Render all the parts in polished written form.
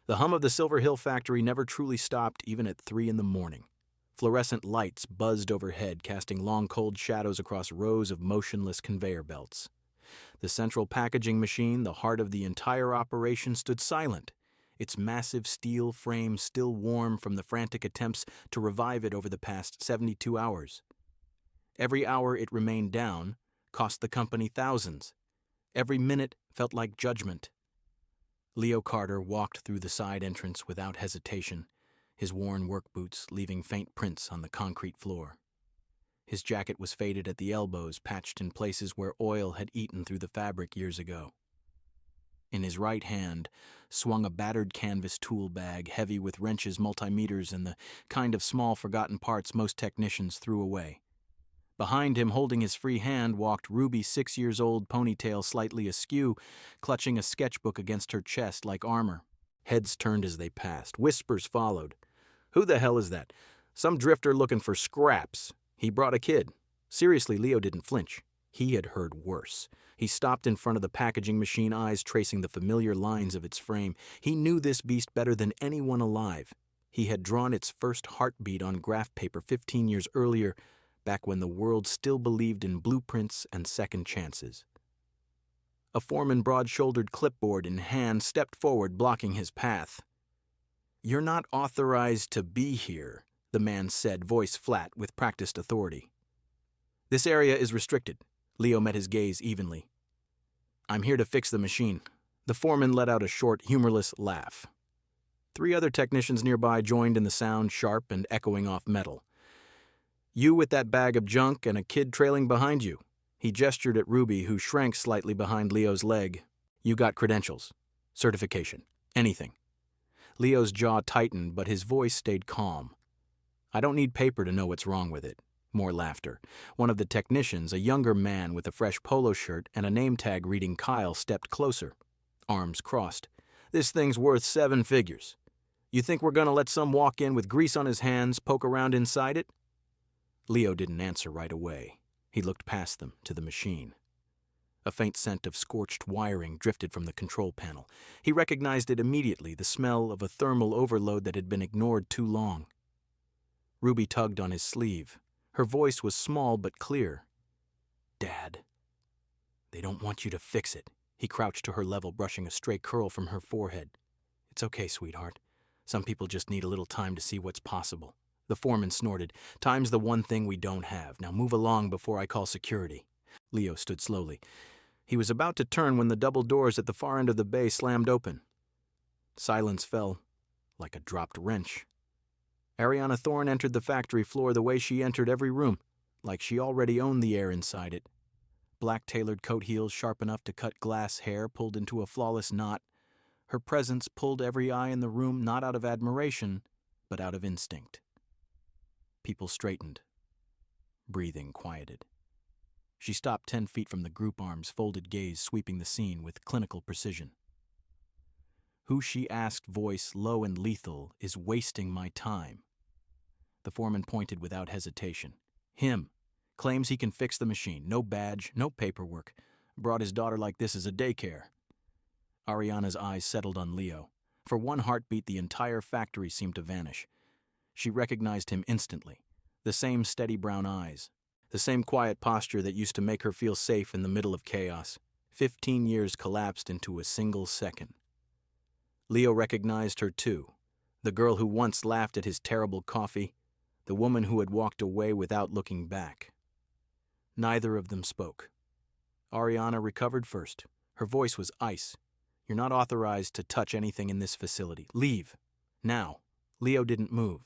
The hum of the Silver Hill factory never truly stopped even at 3 in the morning. Fluorescent lights buzzed overhead, casting long cold shadows across rows of motionless conveyor belts. The central packaging machine, the heart of the entire operation, stood silent, its massive steel frame still warm from the frantic attempts to revive it over the past 72 hours. Every hour it remained down cost the company thousands. Every minute felt like judgment. Leo Carter walked through the side entrance without hesitation, his worn work boots leaving faint prints on the concrete floor. His jacket was faded at the elbows, patched in places where oil had eaten through the fabric years ago. In his right hand swung a battered canvas tool bag, heavy with wrenches, multimeters, and the kind of small forgotten parts most technicians threw away. Behind him, holding his free hand, walked Ruby, 6 years old, ponytail slightly askew, clutching a sketchbook against her chest like armor. Heads turned as they passed. Whispers followed. "Who the hell is that? Some drifter looking for scraps. He brought a kid." Seriously, Leo didn't flinch. He had heard worse. He stopped in front of the packaging machine, eyes tracing the familiar lines of its frame. He knew this beast better than anyone alive. He had drawn its first heartbeat on graph paper 15 years earlier, back when the world still believed in blueprints and second chances. A foreman, broad-shouldered, clipboard in hand, stepped forward, blocking his path. "You're not authorized to be here," the man said, voice flat with practiced authority. "This area is restricted." Leo met his gaze evenly. "I'm here to fix the machine." The foreman let out a short, humorless laugh. 3 other technicians nearby joined in the sound, sharp and echoing off metal. "You with that bag of junk and a kid trailing behind you." He gestured at Ruby, who shrank slightly behind Leo's leg. "You got credentials, certification, anything." Leo's jaw tightened, but his voice stayed calm. "I don't need paper to know what's wrong with it." More laughter. One of the technicians, a younger man with a fresh polo shirt and a name tag reading Kyle, stepped closer, arms crossed. "This thing's worth 7 figures. You think we're gonna let some walk in with grease on his hands poke around inside it?" Leo didn't answer right away. He looked past them to the machine. A faint scent of scorched wiring drifted from the control panel. He recognized it immediately, the smell of a thermal overload that had been ignored too long. Ruby tugged on his sleeve. Her voice was small but clear. "Dad, they don't want you to fix it." He crouched to her level, brushing a stray curl from her forehead. "It's okay, sweetheart. Some people just need a little time to see what's possible." The foreman snorted. "Time's the one thing we don't have. Now move along before I call security." Leo stood slowly. He was about to turn when the double doors at the far end of the bay slammed open. Silence fell like a dropped wrench. Ariana Thorne entered the factory floor the way she entered every room, like she already owned the air inside it. Black tailored coat heels sharp enough to cut glass hair pulled into a flawless knot. Her presence pulled every eye in the room, not out of admiration, but out of instinct. People straightened. Breathing quieted. She stopped 10 feet from the group, arms folded, gaze sweeping the scene with clinical precision. "Who," she asked, voice low and lethal, "is wasting my time?" The foreman pointed without hesitation. "Him. Claims he can fix the machine. No badge, no paperwork. Brought his daughter like this as a daycare." Ariana's eyes settled on Leo. For one heartbeat, the entire factory seemed to vanish. She recognized him instantly. The same steady brown eyes. The same quiet posture that used to make her feel safe in the middle of chaos. 15 years collapsed into a single second. Leo recognized her too. The girl who once laughed at his terrible coffee. The woman who had walked away without looking back. Neither of them spoke. Ariana recovered first. Her voice was ice. "You're not authorized to touch anything in this facility. Leave. Now." Leo didn't move.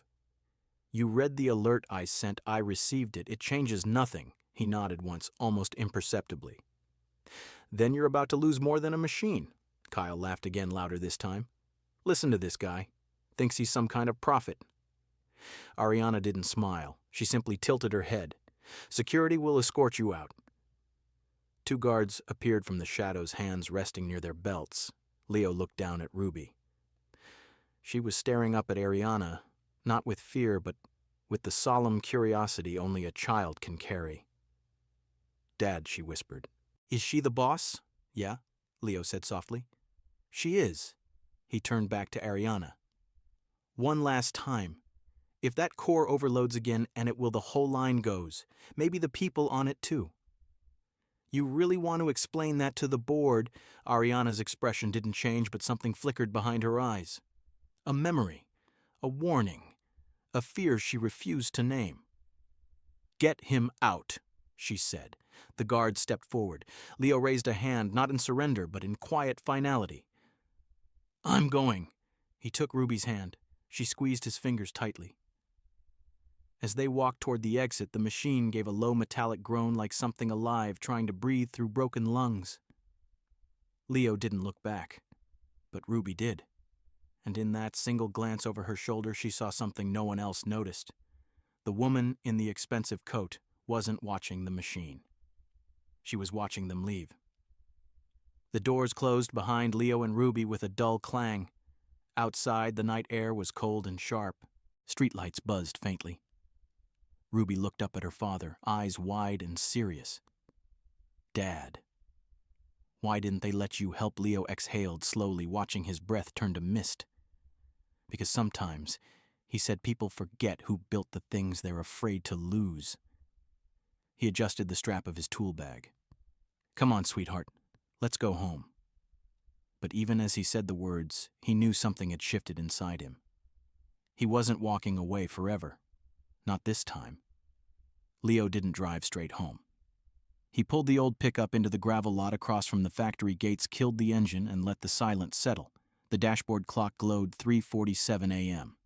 "You read the alert I sent. I received it. It changes nothing." He nodded once, almost imperceptibly. "Then you're about to lose more than a machine." Kyle laughed again, louder this time. "Listen to this guy. Thinks he's some kind of prophet." Ariana didn't smile. She simply tilted her head. "Security will escort you out." 2 guards appeared from the shadows, hands resting near their belts. Leo looked down at Ruby. She was staring up at Ariana, not with fear, but with the solemn curiosity only a child can carry. "Dad," she whispered. "Is she the boss?" "Yeah," Leo said softly. "She is." He turned back to Ariana. One last time. If that core overloads again, and it will, the whole line goes. Maybe the people on it too. You really want to explain that to the board? Ariana's expression didn't change, but something flickered behind her eyes. A memory, a warning, a fear she refused to name. Get him out, she said. The guard stepped forward. Leo raised a hand, not in surrender, but in quiet finality. I'm going. He took Ruby's hand. She squeezed his fingers tightly. As they walked toward the exit, the machine gave a low metallic groan like something alive trying to breathe through broken lungs. Leo didn't look back, but Ruby did. And in that single glance over her shoulder, she saw something no one else noticed. The woman in the expensive coat wasn't watching the machine. She was watching them leave. The doors closed behind Leo and Ruby with a dull clang. Outside, the night air was cold and sharp. Streetlights buzzed faintly. Ruby looked up at her father, eyes wide and serious. Dad. Why didn't they let you help? Leo exhaled slowly, watching his breath turn to mist. Because sometimes, he said, people forget who built the things they're afraid to lose. He adjusted the strap of his tool bag. Come on, sweetheart. Let's go home. But even as he said the words, he knew something had shifted inside him. He wasn't walking away forever. Not this time. Leo didn't drive straight home. He pulled the old pickup into the gravel lot across from the factory gates, killed the engine, and let the silence settle. The dashboard clock glowed 3:47 a.m.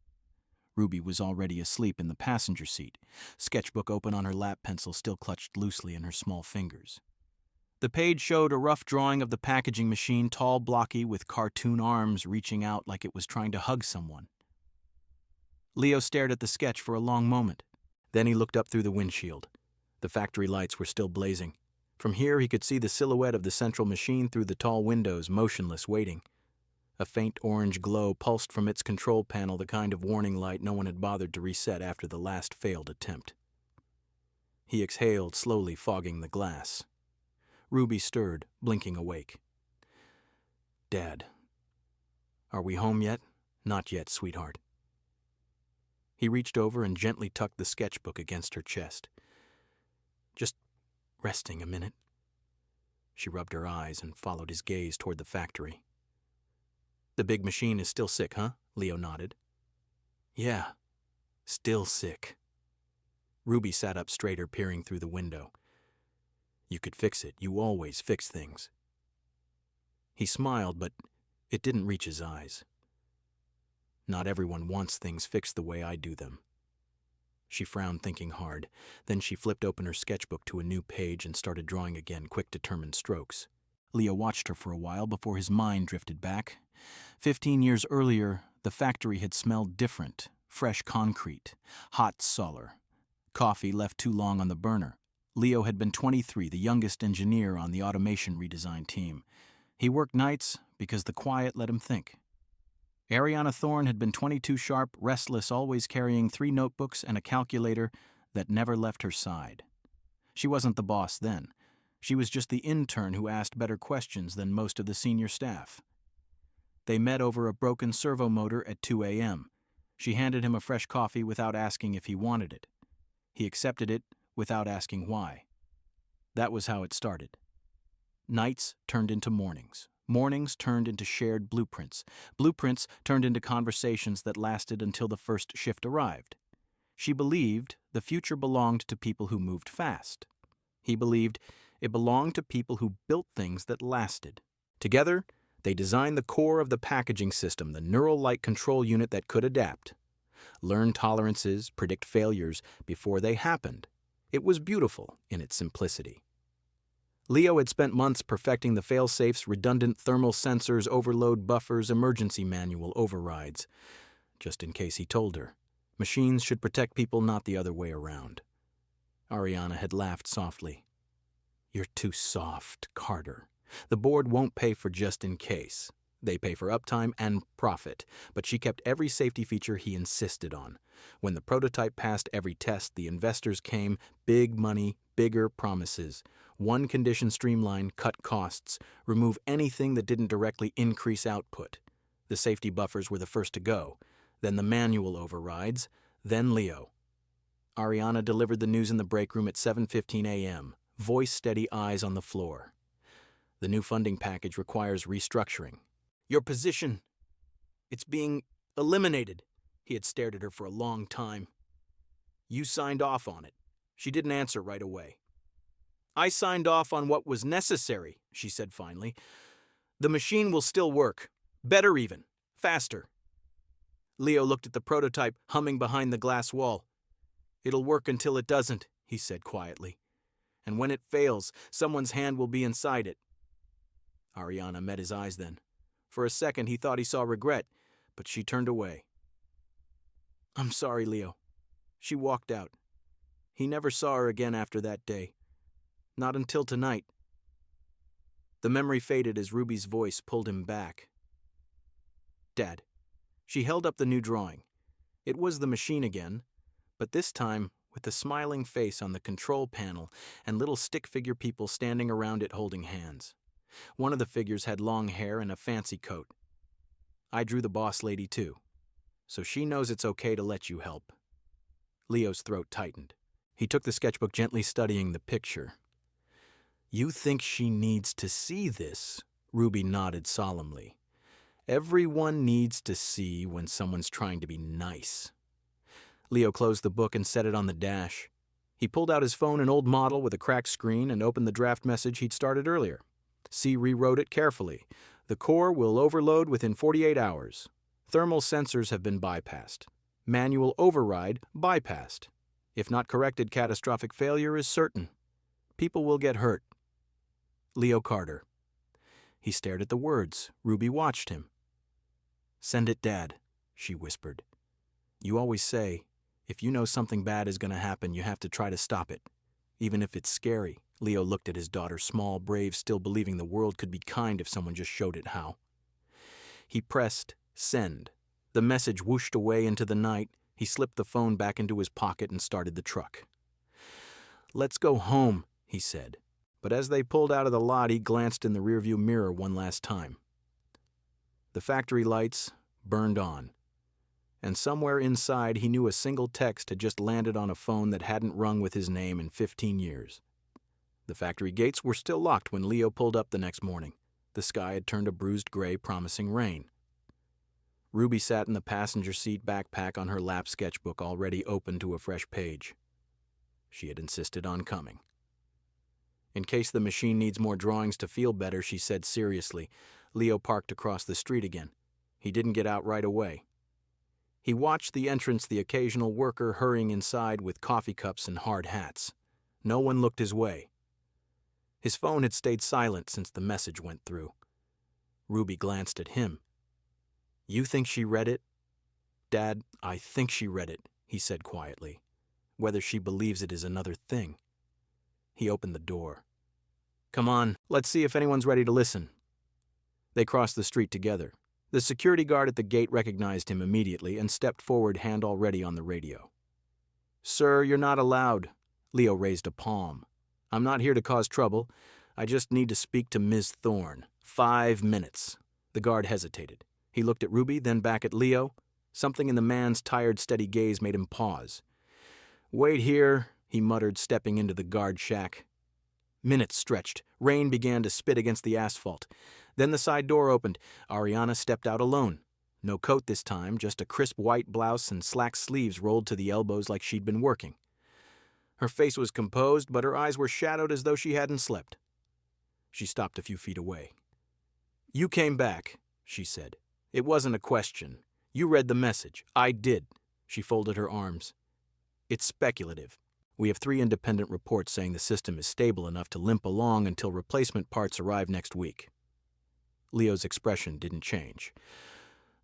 Ruby was already asleep in the passenger seat, sketchbook open on her lap, pencil still clutched loosely in her small fingers. The page showed a rough drawing of the packaging machine, tall, blocky, with cartoon arms reaching out like it was trying to hug someone. Leo stared at the sketch for a long moment. Then he looked up through the windshield. The factory lights were still blazing. From here he could see the silhouette of the central machine through the tall windows, motionless, waiting. A faint orange glow pulsed from its control panel, the kind of warning light no one had bothered to reset after the last failed attempt. He exhaled, slowly fogging the glass. Ruby stirred, blinking awake. Dad. Are we home yet? Not yet, sweetheart. He reached over and gently tucked the sketchbook against her chest. Just resting a minute. She rubbed her eyes and followed his gaze toward the factory. The big machine is still sick, huh? Leo nodded. Yeah, still sick. Ruby sat up straighter, peering through the window. You could fix it. You always fix things. He smiled, but it didn't reach his eyes. Not everyone wants things fixed the way I do them. She frowned, thinking hard. Then she flipped open her sketchbook to a new page and started drawing again, quick, determined strokes. Leo watched her for a while before his mind drifted back. 15 years earlier, the factory had smelled different. Fresh concrete, hot solar. Coffee left too long on the burner. Leo had been 23, the youngest engineer on the automation redesign team. He worked nights because the quiet let him think. Ariana Thorne had been 22, sharp, restless, always carrying 3 notebooks and a calculator that never left her side. She wasn't the boss then. She was just the intern who asked better questions than most of the senior staff. They met over a broken servo motor at 2 a.m. She handed him a fresh coffee without asking if he wanted it. He accepted it without asking why. That was how it started. Nights turned into mornings. Mornings turned into shared blueprints. Blueprints turned into conversations that lasted until the first shift arrived. She believed the future belonged to people who moved fast. He believed it belonged to people who built things that lasted. Together, they designed the core of the packaging system, the neural-like control unit that could adapt, learn tolerances, predict failures before they happened. It was beautiful in its simplicity. Leo had spent months perfecting the fail-safes, redundant thermal sensors, overload buffers, emergency manual overrides. Just in case, he told her. Machines should protect people, not the other way around. Ariana had laughed softly. You're too soft, Carter. The board won't pay for just in case. They pay for uptime and profit, but she kept every safety feature he insisted on. When the prototype passed every test, the investors came, big money, bigger promises. One condition: streamline, cut costs, remove anything that didn't directly increase output. The The safety buffers were the first to go, then the manual overrides, then Leo. Ariana delivered the news in the break room at 7:15 a.m., voice steady, eyes on the floor. The new funding package requires restructuring. Your position, it's being eliminated. He had stared at her for a long time. You signed off on it. She didn't answer right away. I signed off on what was necessary, she said finally. The machine will still work. Better even. Faster. Leo looked at the prototype humming behind the glass wall. It'll work until it doesn't, he said quietly. And when it fails, someone's hand will be inside it. Ariana met his eyes then. For a second he thought he saw regret, but she turned away. I'm sorry, Leo. She walked out. He never saw her again after that day. Not until tonight. The memory faded as Ruby's voice pulled him back. Dad. She held up the new drawing. It was the machine again, but this time with a smiling face on the control panel and little stick figure people standing around it holding hands. One of the figures had long hair and a fancy coat. I drew the boss lady too, so she knows it's okay to let you help. Leo's throat tightened. He took the sketchbook, gently studying the picture. You think she needs to see this? Ruby nodded solemnly. Everyone needs to see when someone's trying to be nice. Leo closed the book and set it on the dash. He pulled out his phone, an old model with a cracked screen, and opened the draft message he'd started earlier. C rewrote it carefully. The core will overload within 48 hours. Thermal sensors have been bypassed. Manual override bypassed. If not corrected, catastrophic failure is certain. People will get hurt. Leo Carter. He stared at the words. Ruby watched him. Send it, Dad, she whispered. You always say, if you know something bad is going to happen, you have to try to stop it, even if it's scary. Leo looked at his daughter, small, brave, still believing the world could be kind if someone just showed it how. He pressed send. The message whooshed away into the night. He slipped the phone back into his pocket and started the truck. Let's go home, he said. But as they pulled out of the lot, he glanced in the rearview mirror one last time. The factory lights burned on, and somewhere inside he knew a single text had just landed on a phone that hadn't rung with his name in 15 years. The factory gates were still locked when Leo pulled up the next morning. The sky had turned a bruised gray, promising rain. Ruby sat in the passenger seat, backpack on her lap, sketchbook already open to a fresh page. She had insisted on coming. In case the machine needs more drawings to feel better, she said seriously. Leo parked across the street again. He didn't get out right away. He watched the entrance, the occasional worker hurrying inside with coffee cups and hard hats. No one looked his way. His phone had stayed silent since the message went through. Ruby glanced at him. You think she read it? Dad, I think she read it, he said quietly. Whether she believes it is another thing. He opened the door. Come on, let's see if anyone's ready to listen. They crossed the street together. The security guard at the gate recognized him immediately and stepped forward, hand already on the radio. Sir, you're not allowed. Leo raised a palm. I'm not here to cause trouble. I just need to speak to Ms. Thorne. 5 minutes. The guard hesitated. He looked at Ruby, then back at Leo. Something in the man's tired, steady gaze made him pause. Wait here, he muttered, stepping into the guard shack. Minutes stretched. Rain began to spit against the asphalt. Then the side door opened. Ariana stepped out alone. No coat this time, just a crisp white blouse and slack sleeves rolled to the elbows like she'd been working. Her face was composed, but her eyes were shadowed as though she hadn't slept. She stopped a few feet away. You came back, she said. It wasn't a question. You read the message. I did. She folded her arms. It's speculative. We have 3 independent reports saying the system is stable enough to limp along until replacement parts arrive next week. Leo's expression didn't change.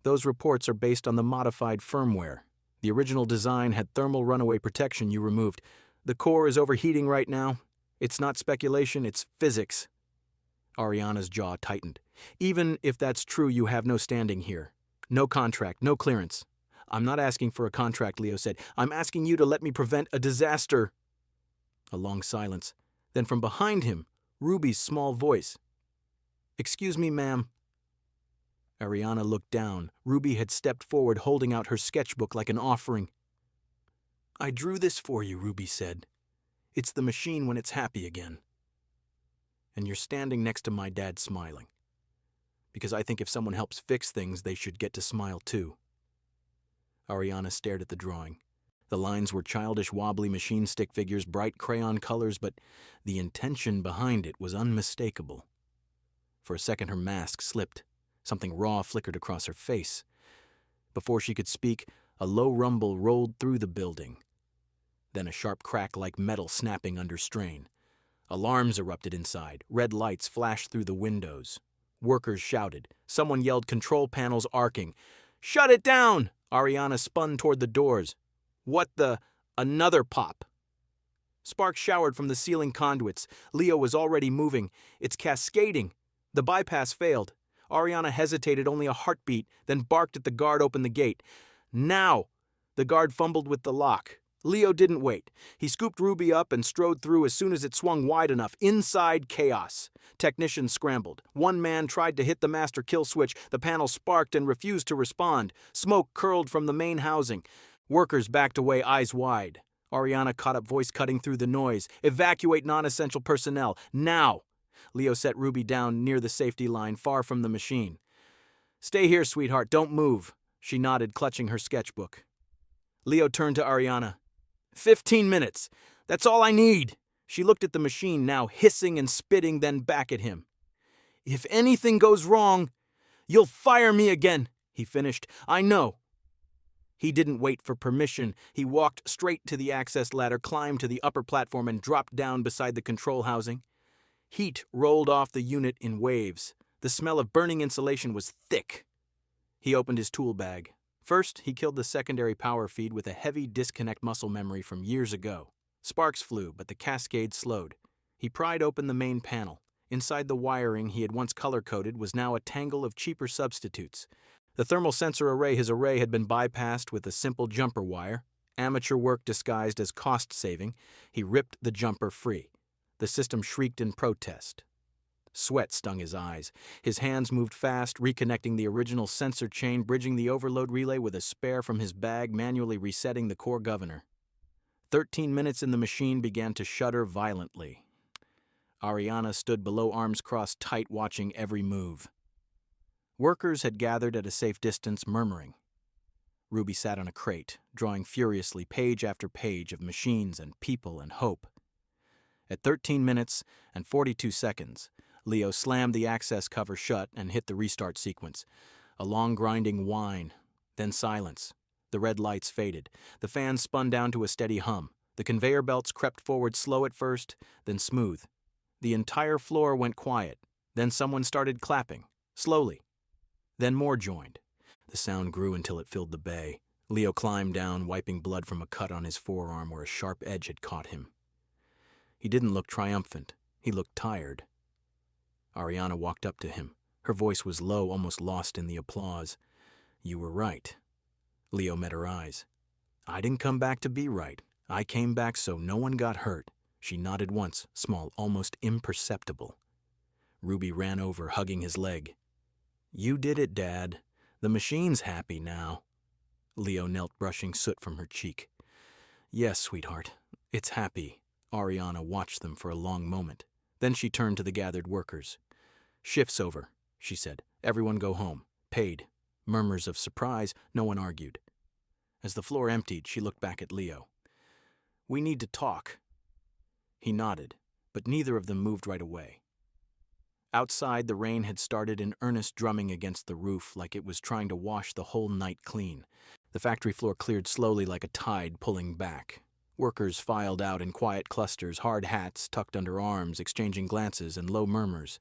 Those reports are based on the modified firmware. The original design had thermal runaway protection you removed. The core is overheating right now. It's not speculation, it's physics. Ariana's jaw tightened. Even if that's true, you have no standing here. No contract, no clearance. I'm not asking for a contract, Leo said. I'm asking you to let me prevent a disaster. A long silence. Then from behind him, Ruby's small voice. Excuse me, ma'am. Ariana looked down. Ruby had stepped forward, holding out her sketchbook like an offering. "I drew this for you," Ruby said. "It's the machine when it's happy again. And you're standing next to my dad smiling. Because I think if someone helps fix things, they should get to smile too." Ariana stared at the drawing. The lines were childish, wobbly machine stick figures, bright crayon colors, but the intention behind it was unmistakable. For a second, her mask slipped. Something raw flickered across her face. Before she could speak, a low rumble rolled through the building. Then a sharp crack like metal snapping under strain. Alarms erupted inside. Red lights flashed through the windows. Workers shouted. Someone yelled, control panels arcing. "Shut it down!" Ariana spun toward the doors. "What the—" Another pop. Sparks showered from the ceiling conduits. Leo was already moving. "It's cascading." The bypass failed. Ariana hesitated only a heartbeat, then barked at the guard open the gate. "Now!" The guard fumbled with the lock. Leo didn't wait. He scooped Ruby up and strode through as soon as it swung wide enough. Inside, chaos. Technicians scrambled. One man tried to hit the master kill switch. The panel sparked and refused to respond. Smoke curled from the main housing. Workers backed away, eyes wide. Ariana caught up, voice cutting through the noise. "Evacuate non-essential personnel. Now!" Leo set Ruby down near the safety line, far from the machine. "Stay here, sweetheart. Don't move." She nodded, clutching her sketchbook. Leo turned to Ariana. 15 minutes. That's all I need." She looked at the machine now, hissing and spitting, then back at him. "If anything goes wrong, you'll fire me again," he finished. "I know." He didn't wait for permission. He walked straight to the access ladder, climbed to the upper platform, and dropped down beside the control housing. Heat rolled off the unit in waves. The smell of burning insulation was thick. He opened his tool bag. First, he killed the secondary power feed with a heavy disconnect muscle memory from years ago. Sparks flew, but the cascade slowed. He pried open the main panel. Inside the wiring he had once color-coded was now a tangle of cheaper substitutes. The thermal sensor array had been bypassed with a simple jumper wire. Amateur work disguised as cost-saving. He ripped the jumper free. The system shrieked in protest. Sweat stung his eyes. His hands moved fast, reconnecting the original sensor chain, bridging the overload relay with a spare from his bag, manually resetting the core governor. 13 minutes in the machine began to shudder violently. Ariana stood below, arms crossed tight, watching every move. Workers had gathered at a safe distance, murmuring. Ruby sat on a crate, drawing furiously page after page of machines and people and hope. At 13 minutes and 42 seconds, Leo slammed the access cover shut and hit the restart sequence. A long grinding whine, then silence. The red lights faded. The fans spun down to a steady hum. The conveyor belts crept forward slow at first, then smooth. The entire floor went quiet. Then someone started clapping, slowly. Then more joined. The sound grew until it filled the bay. Leo climbed down, wiping blood from a cut on his forearm where a sharp edge had caught him. He didn't look triumphant. He looked tired. Ariana walked up to him. Her voice was low, almost lost in the applause. "You were right." Leo met her eyes. "I didn't come back to be right. I came back so no one got hurt." She nodded once, small, almost imperceptible. Ruby ran over, hugging his leg. "You did it, Dad. The machine's happy now." Leo knelt, brushing soot from her cheek. "Yes, sweetheart, it's happy." Ariana watched them for a long moment. Then she turned to the gathered workers. "Shift's over," she said. "Everyone go home. Paid." Murmurs of surprise, no one argued. As the floor emptied, she looked back at Leo. "We need to talk." He nodded, but neither of them moved right away. Outside, the rain had started in earnest drumming against the roof like it was trying to wash the whole night clean. The factory floor cleared slowly like a tide pulling back. Workers filed out in quiet clusters, hard hats tucked under arms, exchanging glances and low murmurs.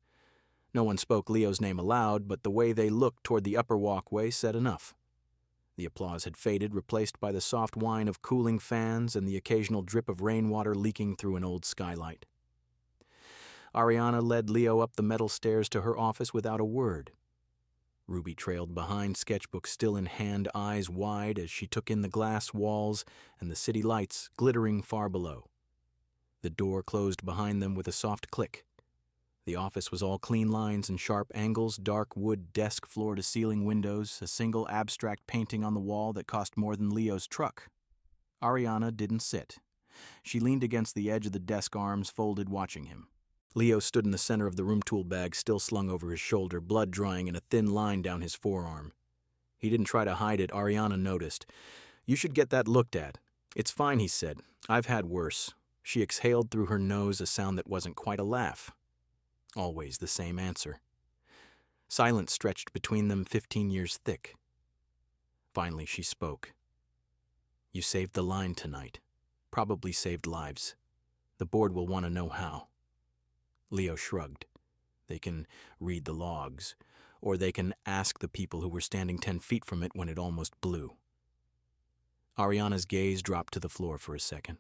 No one spoke Leo's name aloud, but the way they looked toward the upper walkway said enough. The applause had faded, replaced by the soft whine of cooling fans and the occasional drip of rainwater leaking through an old skylight. Ariana led Leo up the metal stairs to her office without a word. Ruby trailed behind, sketchbook still in hand, eyes wide as she took in the glass walls and the city lights glittering far below. The door closed behind them with a soft click. The office was all clean lines and sharp angles, dark wood desk floor-to-ceiling windows, a single abstract painting on the wall that cost more than Leo's truck. Ariana didn't sit. She leaned against the edge of the desk, arms folded, watching him. Leo stood in the center of the room tool bag, still slung over his shoulder, blood drying in a thin line down his forearm. He didn't try to hide it. Ariana noticed. "You should get that looked at." "It's fine," he said. "I've had worse." She exhaled through her nose, a sound that wasn't quite a laugh. Always the same answer. Silence stretched between them, 15 years thick. Finally she spoke. "You saved the line tonight. Probably saved lives. The board will want to know how." Leo shrugged. "They can read the logs, or they can ask the people who were standing 10 feet from it when it almost blew." Ariana's gaze dropped to the floor for a second.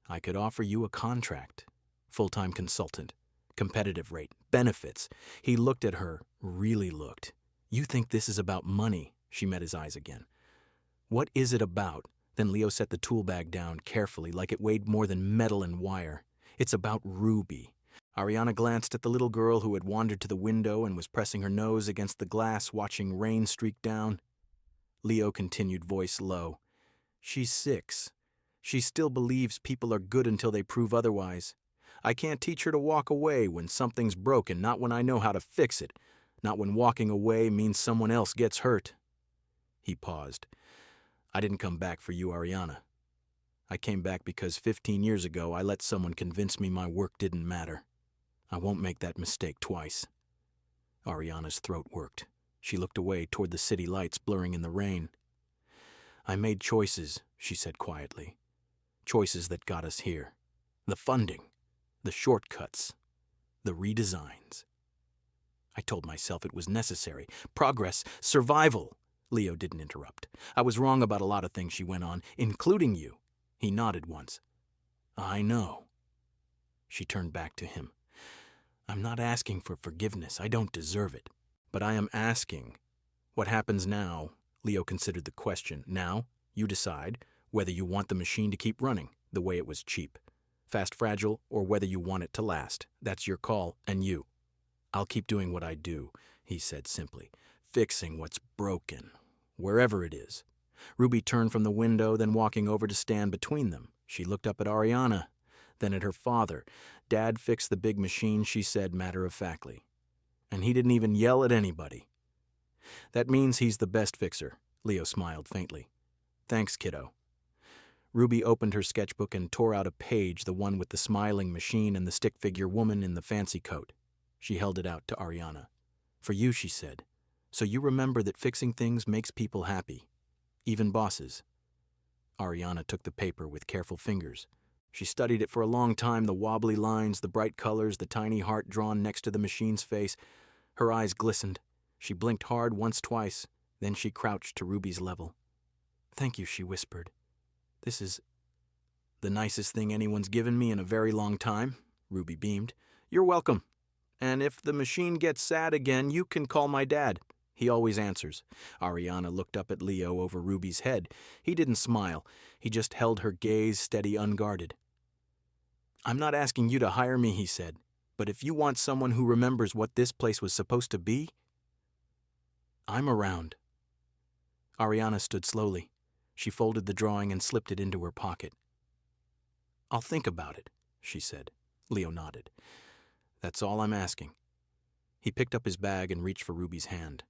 "I could offer you a contract. Full-time consultant. Competitive rate. Benefits." He looked at her, really looked. "You think this is about money?" She met his eyes again. "What is it about?" Then Leo set the tool bag down carefully, like it weighed more than metal and wire. "It's about Ruby." Ariana glanced at the little girl who had wandered to the window and was pressing her nose against the glass, watching rain streak down. Leo continued, voice low. "She's 6. She still believes people are good until they prove otherwise. I can't teach her to walk away when something's broken, not when I know how to fix it, not when walking away means someone else gets hurt." He paused. "I didn't come back for you, Ariana. I came back because 15 years ago I let someone convince me my work didn't matter. I won't make that mistake twice." Ariana's throat worked. She looked away toward the city lights blurring in the rain. "I made choices," she said quietly. "Choices that got us here. The funding, the shortcuts, the redesigns. I told myself it was necessary. Progress, survival." Leo didn't interrupt. "I was wrong about a lot of things," she went on, "including you." He nodded once. "I know." She turned back to him. "I'm not asking for forgiveness. I don't deserve it. But I am asking, what happens now?" Leo considered the question. "Now, you decide whether you want the machine to keep running the way it was cheap, fast, fragile, or whether you want it to last. That's your call, and you." "I'll keep doing what I do," he said simply, "fixing what's broken, wherever it is." Ruby turned from the window, then walking over to stand between them. She looked up at Ariana, then at her father. "Dad fixed the big machine," she said matter-of-factly. "And he didn't even yell at anybody." "That means he's the best fixer," Leo smiled faintly. "Thanks, kiddo." Ruby opened her sketchbook and tore out a page, the one with the smiling machine and the stick-figure woman in the fancy coat. She held it out to Ariana. "For you," she said, "so you remember that fixing things makes people happy, even bosses." Ariana took the paper with careful fingers. She studied it for a long time, the wobbly lines, the bright colors, the tiny heart drawn next to the machine's face. Her eyes glistened. She blinked hard once, twice, then she crouched to Ruby's level. "Thank you," she whispered. "This is the nicest thing anyone's given me in a very long time." Ruby beamed. "You're welcome. And if the machine gets sad again, you can call my dad. He always answers." Ariana looked up at Leo over Ruby's head. He didn't smile. He just held her gaze steady, unguarded. "I'm not asking you to hire me," he said, "but if you want someone who remembers what this place was supposed to be, I'm around." Ariana stood slowly. She folded the drawing and slipped it into her pocket. "I'll think about it," she said. Leo nodded. "That's all I'm asking." He picked up his bag and reached for Ruby's hand.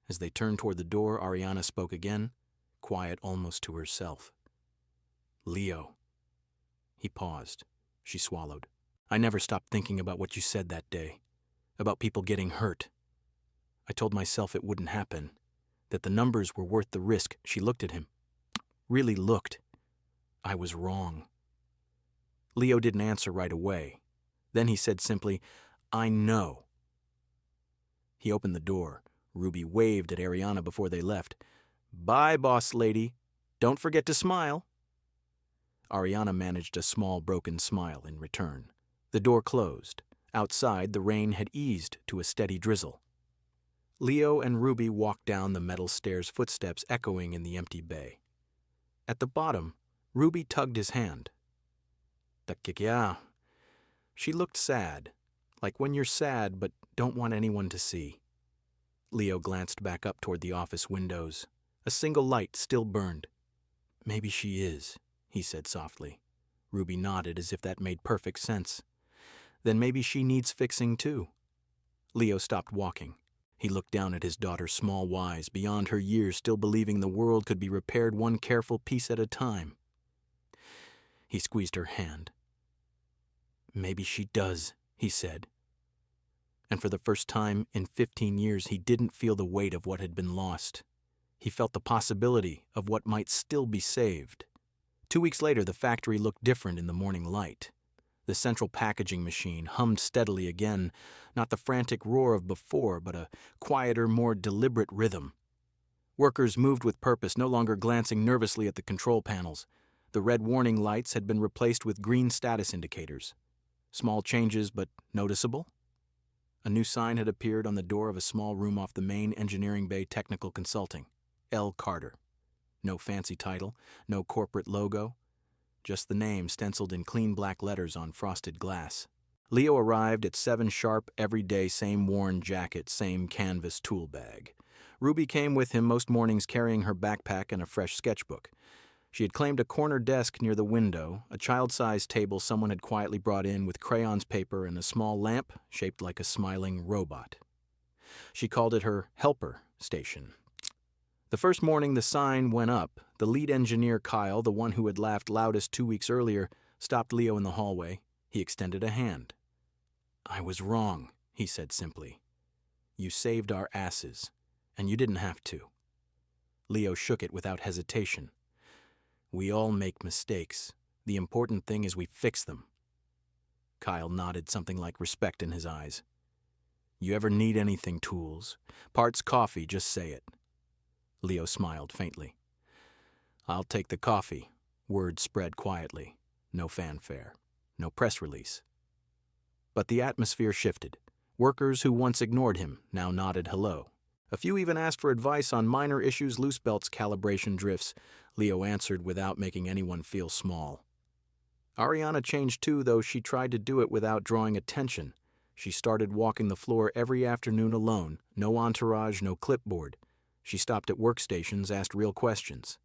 As they turned toward the door, Ariana spoke again, quiet almost to herself. "Leo." He paused. She swallowed. "I never stopped thinking about what you said that day, about people getting hurt. I told myself it wouldn't happen, that the numbers were worth the risk." She looked at him. Really looked. "I was wrong." Leo didn't answer right away. Then he said simply, "I know." He opened the door. Ruby waved at Ariana before they left. "Bye, boss lady. Don't forget to smile." Ariana managed a small broken smile in return. The door closed. Outside, the rain had eased to a steady drizzle. Leo and Ruby walked down the metal stairs, footsteps echoing in the empty bay. At the bottom, Ruby tugged his hand. "Takikya." She looked sad. Like when you're sad but don't want anyone to see. Leo glanced back up toward the office windows. A single light still burned. Maybe she is, he said softly. Ruby nodded as if that made perfect sense. Then maybe she needs fixing too. Leo stopped walking. He looked down at his daughter's small eyes, beyond her years, still believing the world could be repaired one careful piece at a time. He squeezed her hand. Maybe she does, he said. And for the first time in 15 years, he didn't feel the weight of what had been lost. He felt the possibility of what might still be saved. 2 weeks later, the factory looked different in the morning light. The central packaging machine hummed steadily again, not the frantic roar of before, but a quieter, more deliberate rhythm. Workers moved with purpose, no longer glancing nervously at the control panels. The red warning lights had been replaced with green status indicators. Small changes, but noticeable. A new sign had appeared on the door of a small room off the main engineering bay technical consulting. L. Carter. No fancy title, no corporate logo. Just the name stenciled in clean black letters on frosted glass. Leo arrived at 7 sharp every day, same worn jacket, same canvas tool bag. Ruby came with him most mornings carrying her backpack and a fresh sketchbook. She had claimed a corner desk near the window, a child-sized table someone had quietly brought in with crayons, paper, and a small lamp shaped like a smiling robot. She called it her helper station. The first morning the sign went up, the lead engineer, Kyle, the one who had laughed loudest 2 weeks earlier, stopped Leo in the hallway. He extended a hand. "I was wrong," he said simply. "You saved our asses, and you didn't have to." Leo shook it without hesitation. "We all make mistakes. The important thing is we fix them." Kyle nodded, something like respect in his eyes. "You ever need anything, tools? Parts, coffee, just say it." Leo smiled faintly. "I'll take the coffee." Word spread quietly. No fanfare. No press release. But the atmosphere shifted. Workers who once ignored him now nodded hello. A few even asked for advice on minor issues, loose belts, calibration drifts. Leo answered without making anyone feel small. Ariana changed too, though she tried to do it without drawing attention. She started walking the floor every afternoon alone, no entourage, no clipboard. She stopped at workstations, asked real questions.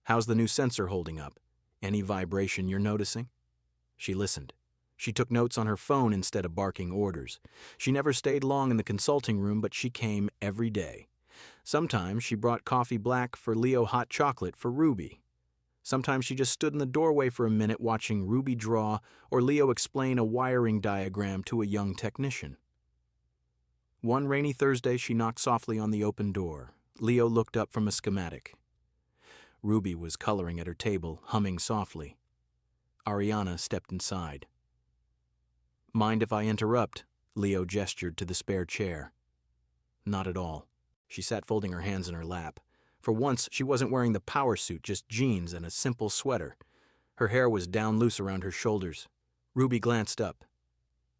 "How's the new sensor holding up? Any vibration you're noticing?" She listened. She took notes on her phone instead of barking orders. She never stayed long in the consulting room, but she came every day. Sometimes she brought coffee black for Leo, hot chocolate for Ruby. Sometimes she just stood in the doorway for a minute watching Ruby draw or Leo explain a wiring diagram to a young technician. One rainy Thursday, she knocked softly on the open door. Leo looked up from a schematic. Ruby was coloring at her table, humming softly. Ariana stepped inside. "Mind if I interrupt?" Leo gestured to the spare chair. Not at all. She sat folding her hands in her lap. For once, she wasn't wearing the power suit, just jeans and a simple sweater. Her hair was down loose around her shoulders. Ruby glanced up.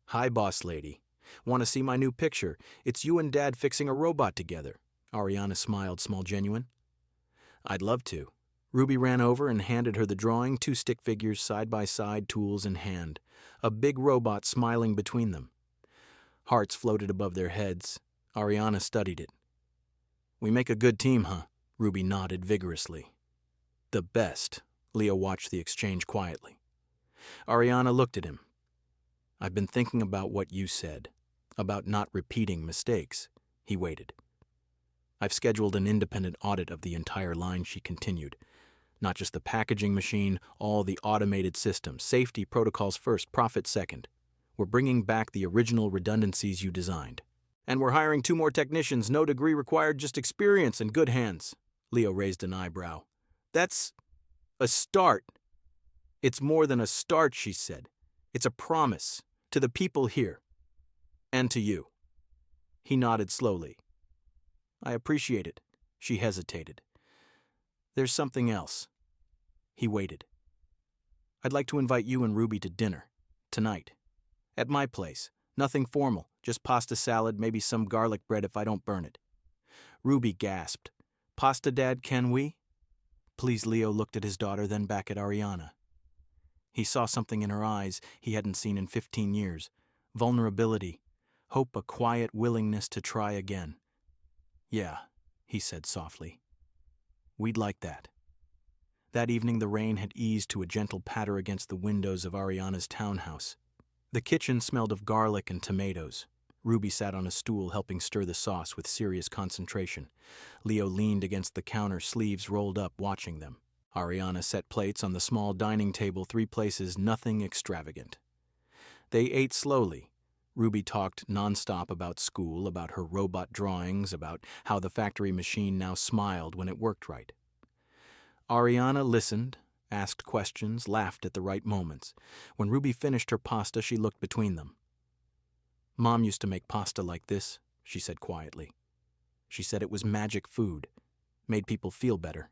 "Hi, boss lady. Want to see my new picture? It's you and Dad fixing a robot together." Ariana smiled, small genuine. "I'd love to." Ruby ran over and handed her the drawing, 2 stick figures side by side, tools in hand. A big robot smiling between them. Hearts floated above their heads. Ariana studied it. "We make a good team, huh?" Ruby nodded vigorously. "The best." Leo watched the exchange quietly. Ariana looked at him. "I've been thinking about what you said, about not repeating mistakes." He waited. "I've scheduled an independent audit of the entire line," she continued. "Not just the packaging machine, all the automated systems. Safety protocols first, profit second. We're bringing back the original redundancies you designed. And we're hiring 2 more technicians, no degree required, just experience and good hands." Leo raised an eyebrow. "That's a start." "It's more than a start," she said. "It's a promise to the people here and to you." He nodded slowly. "I appreciate it." She hesitated. "There's something else." He waited. "I'd like to invite you and Ruby to dinner. Tonight. At my place. Nothing formal. Just pasta salad, maybe some garlic bread if I don't burn it." Ruby gasped. "Pasta, Dad, can we?" Please, Leo looked at his daughter, then back at Ariana. He saw something in her eyes he hadn't seen in 15 years. vulnerability, hope, a quiet willingness to try again. Yeah, he said softly. We'd like that. That evening the rain had eased to a gentle patter against the windows of Ariana's townhouse. The kitchen smelled of garlic and tomatoes. Ruby sat on a stool helping stir the sauce with serious concentration. Leo leaned against the counter, sleeves rolled up, watching them. Ariana set plates on the small dining table, 3 places, nothing extravagant. They ate slowly. Ruby talked nonstop about school, about her robot drawings, about how the factory machine now smiled when it worked right. Ariana listened, asked questions, laughed at the right moments. When Ruby finished her pasta, she looked between them. Mom used to make pasta like this, she said quietly. She said it was magic food, made people feel better.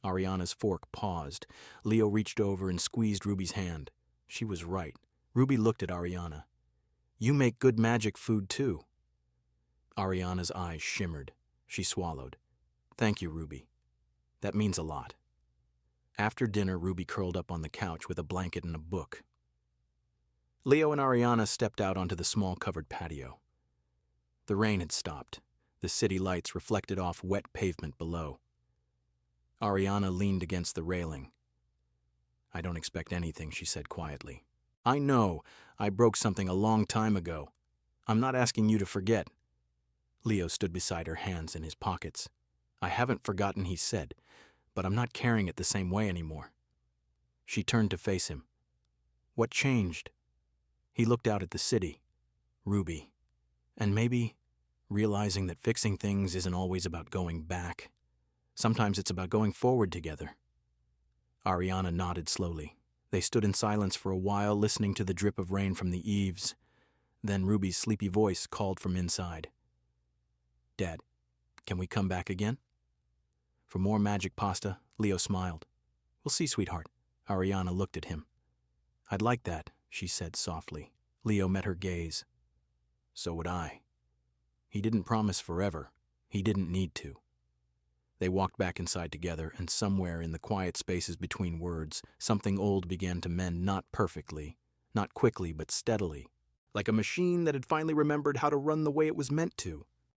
Ariana's fork paused. Leo reached over and squeezed Ruby's hand. She was right. Ruby looked at Ariana. You make good magic food too. Ariana's eyes shimmered. She swallowed. Thank you, Ruby. That means a lot. After dinner, Ruby curled up on the couch with a blanket and a book. Leo and Ariana stepped out onto the small covered patio. The rain had stopped. The city lights reflected off wet pavement below. Ariana leaned against the railing. I don't expect anything, she said quietly. I know. I broke something a long time ago. I'm not asking you to forget. Leo stood beside her, hands in his pockets. I haven't forgotten, he said, but I'm not carrying it the same way anymore. She turned to face him. What changed? He looked out at the city. Ruby. And maybe realizing that fixing things isn't always about going back. Sometimes it's about going forward together. Ariana nodded slowly. They stood in silence for a while, listening to the drip of rain from the eaves. Then Ruby's sleepy voice called from inside. Dad, can we come back again? For more magic pasta, Leo smiled. We'll see, sweetheart. Ariana looked at him. I'd like that, she said softly. Leo met her gaze. So would I. He didn't promise forever. He didn't need to. They walked back inside together, and somewhere in the quiet spaces between words, something old began to mend, not perfectly, not quickly, but steadily, like a machine that had finally remembered how to run the way it was meant to.